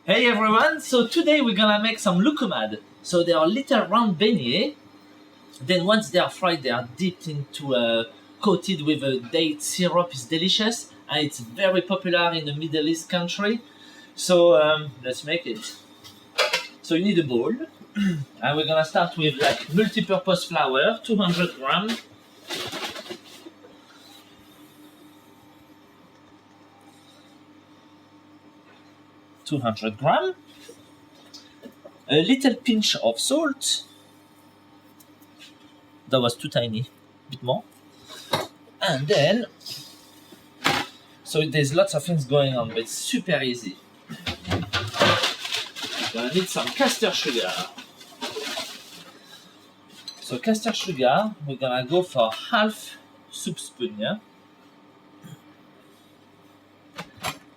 Hey everyone, so today we're gonna make some loukoumades. So they are little round beignets. Then once they are fried, they are dipped into coated with a date syrup. It's delicious and it's very popular in the Middle East country. So let's make it. So you need a bowl and we're gonna start with like multi-purpose flour, 200 grams. A little pinch of salt. That was too tiny, a bit more. And then, so there's lots of things going on, but it's super easy. Gonna need some caster sugar. So caster sugar, we're gonna go for half soup spoon, yeah?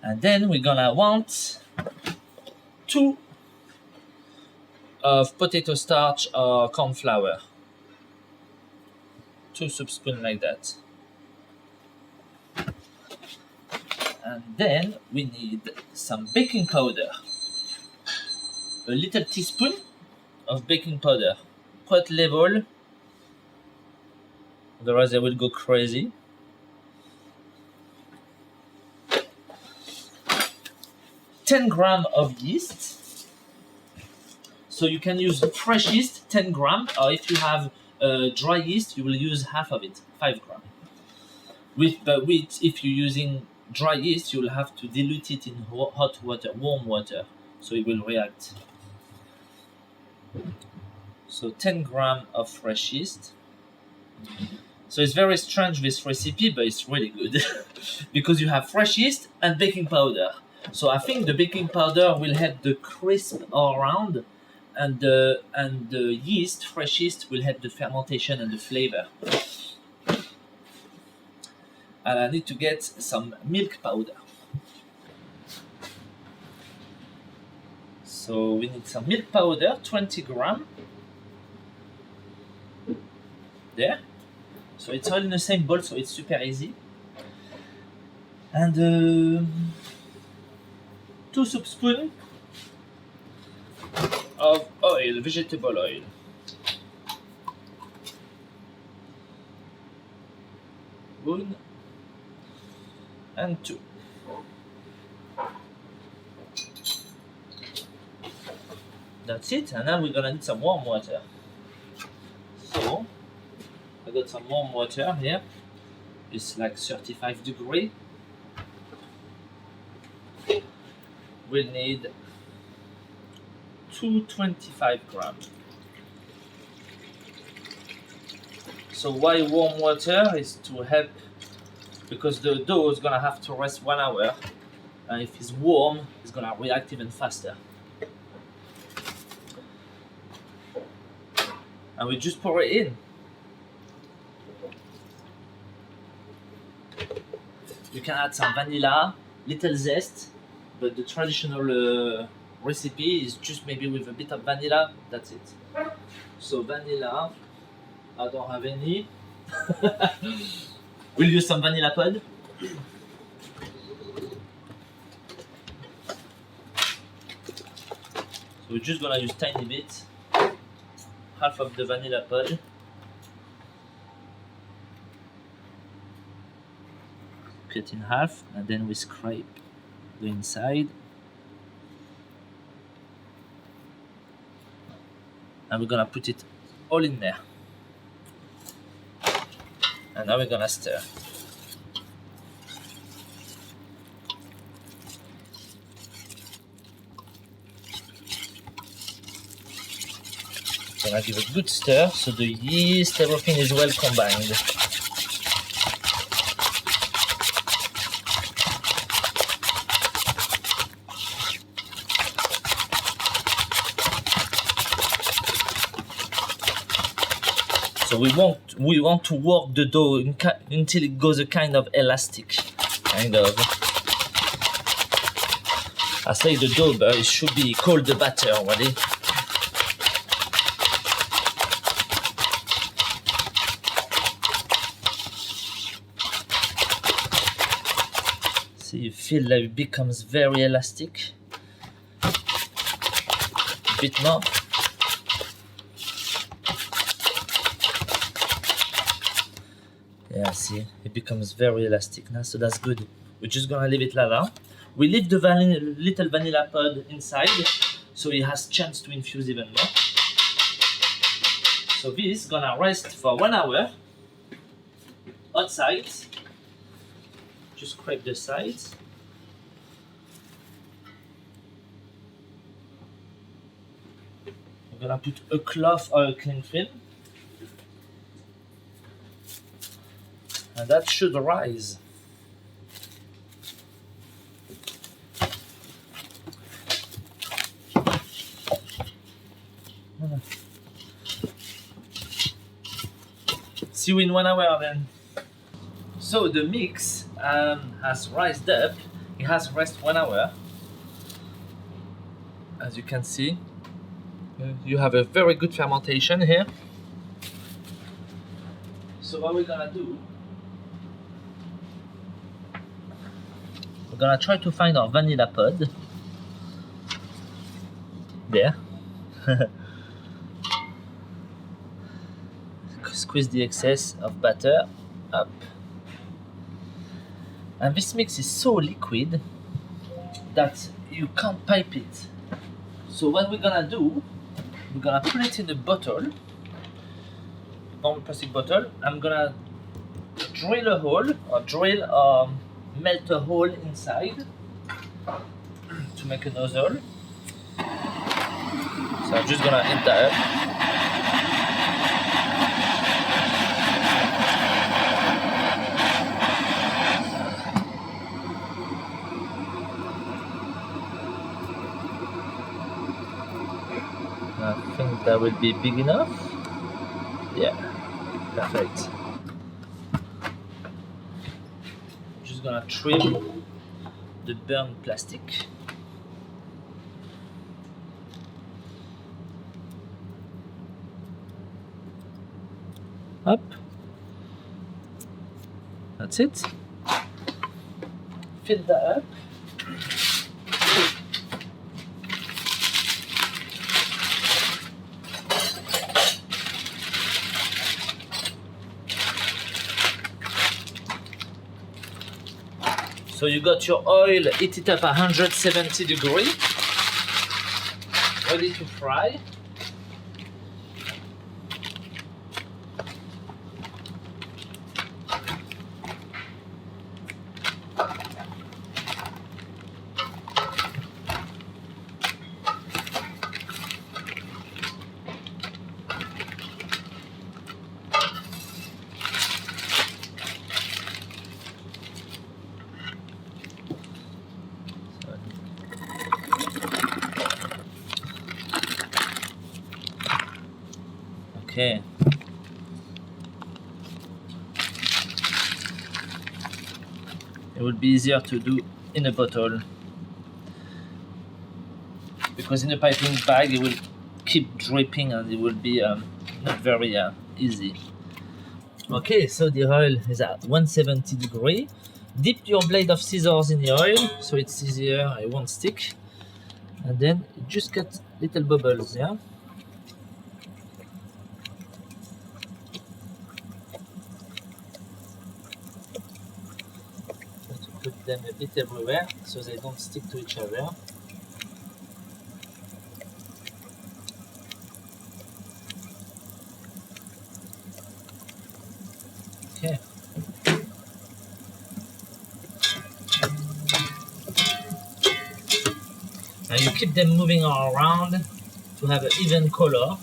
And then we're gonna want 2 of potato starch or corn flour. 2 soup spoons like that. And then we need some baking powder. A little teaspoon of baking powder. Quite level, otherwise I will go crazy. 10 grams of yeast. So you can use fresh yeast, 10 grams, or if you have dry yeast, you will use half of it, 5 grams. But if you're using dry yeast, you'll have to dilute it in hot water, warm water, so it will react. So 10 grams of fresh yeast. So it's very strange, this recipe, but it's really good because you have fresh yeast and baking powder. So I think the baking powder will help the crisp all around, and the yeast, fresh yeast, will help the fermentation and the flavor. And I need to get some milk powder. So we need some milk powder, 20 grams. There. So it's all in the same bowl, so it's super easy. And 2 soup spoons of oil, vegetable oil. One and 2. That's it, and now we're gonna need some warm water. So I got some warm water here. It's like 35 degrees. We'll need 225 grams. So why warm water is to help, because the dough is gonna have to rest 1 hour, and if it's warm, it's gonna react even faster. And we just pour it in. You can add some vanilla, little zest, but the traditional recipe is just maybe with a bit of vanilla, that's it. So vanilla, I don't have any. We'll use some vanilla pod. So we're just gonna use tiny bit, half of the vanilla pod. Cut in half, and then we scrape the inside. And we're gonna put it all in there. And now we're gonna stir. Gonna give a good stir so the yeast, everything is well combined. So we want to work the dough until it goes a kind of elastic, kind of. I say the dough, but it should be called the batter already. See, you feel like it becomes very elastic. bit more. Yeah, see, it becomes very elastic now, so that's good. We're just gonna leave it like that. We leave the little vanilla pod inside, so it has chance to infuse even more. So this is gonna rest for 1 hour outside. Just scrape the sides. I'm gonna put a cloth or a cling film. And that should rise. See you in 1 hour then. So the mix has rised up. It has rested 1 hour. As you can see, you have a very good fermentation here. So what we're gonna do, we're gonna try to find our vanilla pod. There. Squeeze the excess of butter up. And this mix is so liquid that you can't pipe it. So what we're gonna do, we're gonna put it in a bottle, normal plastic bottle. I'm gonna drill a hole, or melt a hole inside to make a nozzle. So I'm just gonna enter up. I think that will be big enough. Yeah, perfect. Just gonna trim the burnt plastic. Up. That's it. Fill that up. So you got your oil, heat it up at 170 degrees, ready to fry. Okay. It would be easier to do in a bottle, because in a piping bag it will keep dripping and it will be not very easy. Okay, so the oil is at 170 degrees. Dip your blade of scissors in the oil so it's easier, it won't stick. And then just cut little bubbles, yeah? Put them a bit everywhere so they don't stick to each other. Okay. Now you keep them moving all around to have an even color.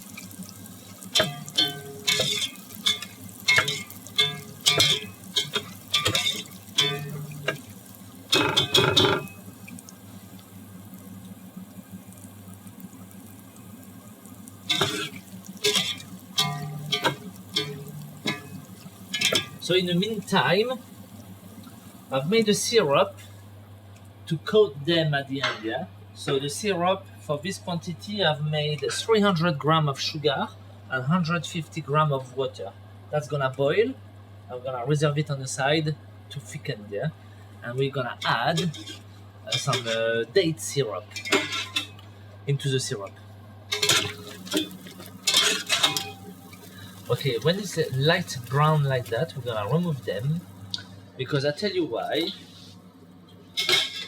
So in the meantime, I've made a syrup to coat them at the end, yeah? So the syrup, for this quantity, I've made 300 grams of sugar and 150 grams of water. That's gonna boil. I'm gonna reserve it on the side to thicken, yeah? And we're gonna add some date syrup into the syrup. Okay, when it's light brown like that, we're gonna remove them, because I tell you why.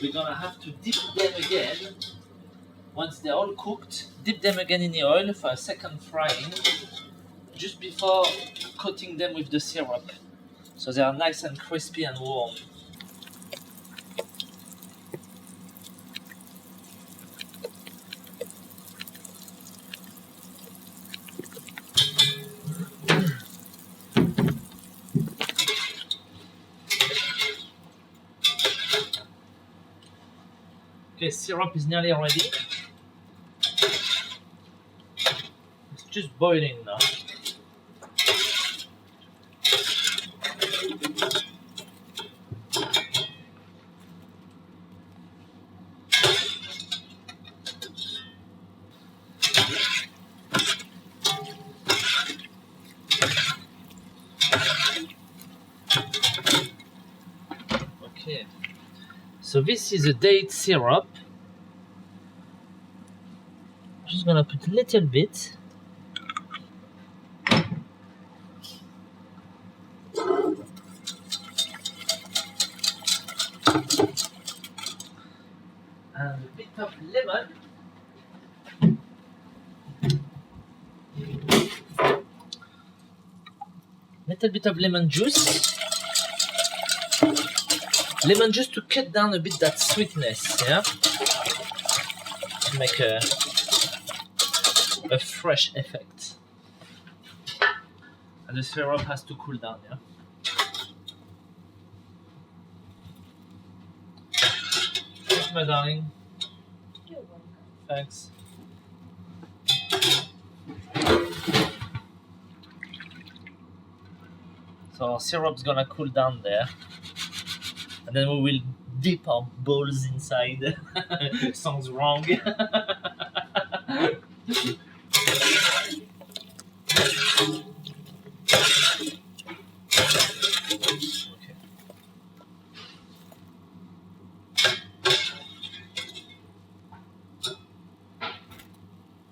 We're gonna have to dip them again. Once they're all cooked, dip them again in the oil for a second frying, just before coating them with the syrup, so they are nice and crispy and warm. Okay, syrup is nearly ready. It's just boiling now. Okay, so this is a date syrup. Just gonna put a little bit. And a bit of lemon. Little bit of lemon juice. Lemon juice to cut down a bit that sweetness, yeah? To make a fresh effect. And the syrup has to cool down, yeah? Thanks, my darling. You're welcome. Thanks. So our syrup's gonna cool down there. And then we will dip our bowls inside. Sounds wrong. Okay.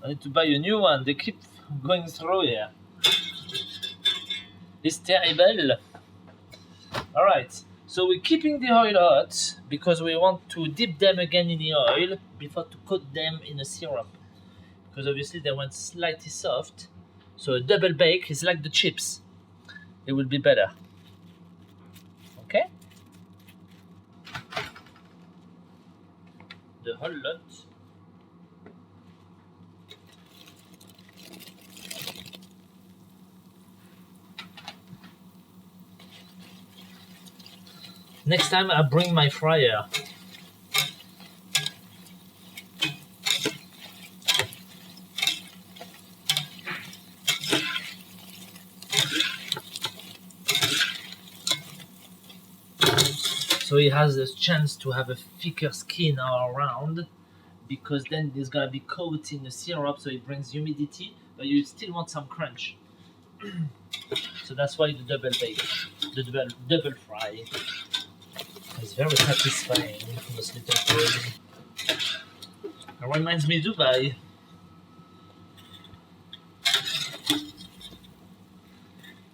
I need to buy a new one. They keep going through here. It's terrible. Alright, so we're keeping the oil hot because we want to dip them again in the oil before to coat them in a syrup. Because obviously they went slightly soft. So a double bake is like the chips. It will be better. Okay? The whole lot. Next time I'll bring my fryer. So he has a chance to have a thicker skin all around, because then it's gonna be coated in the syrup, so it brings humidity, but you still want some crunch. So that's why the double bake, the double fry. It's very satisfying, those little birds. It reminds me of Dubai.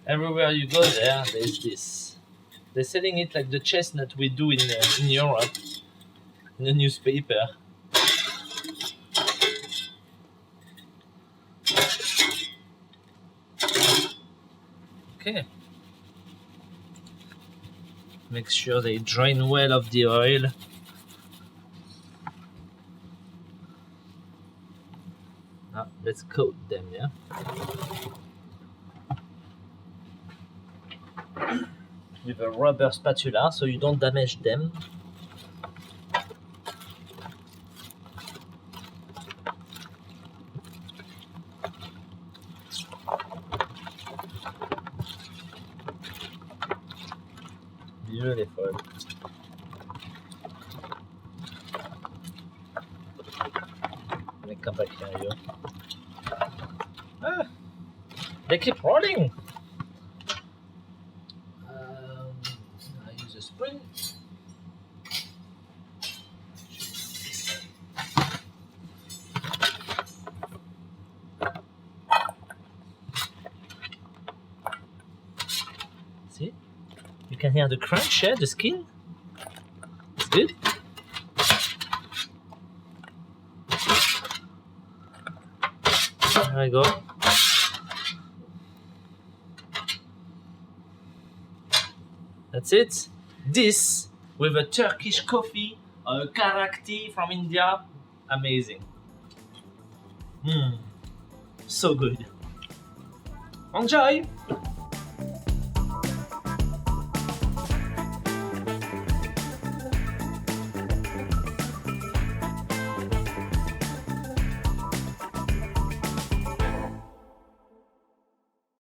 Everywhere you go there, there's this. They're selling it like the chestnut we do in Europe, in the newspaper. Okay. Make sure they drain well of the oil. Now, let's coat them, yeah? With a rubber spatula so you don't damage them. Beautiful. Let me come back here, you. Ah, they keep rolling. I use a spoon. See? You can hear the crunch, yeah, the skin. It's good. There we go. That's it. This with a Turkish coffee, a karak tea from India. Amazing. So good. Enjoy!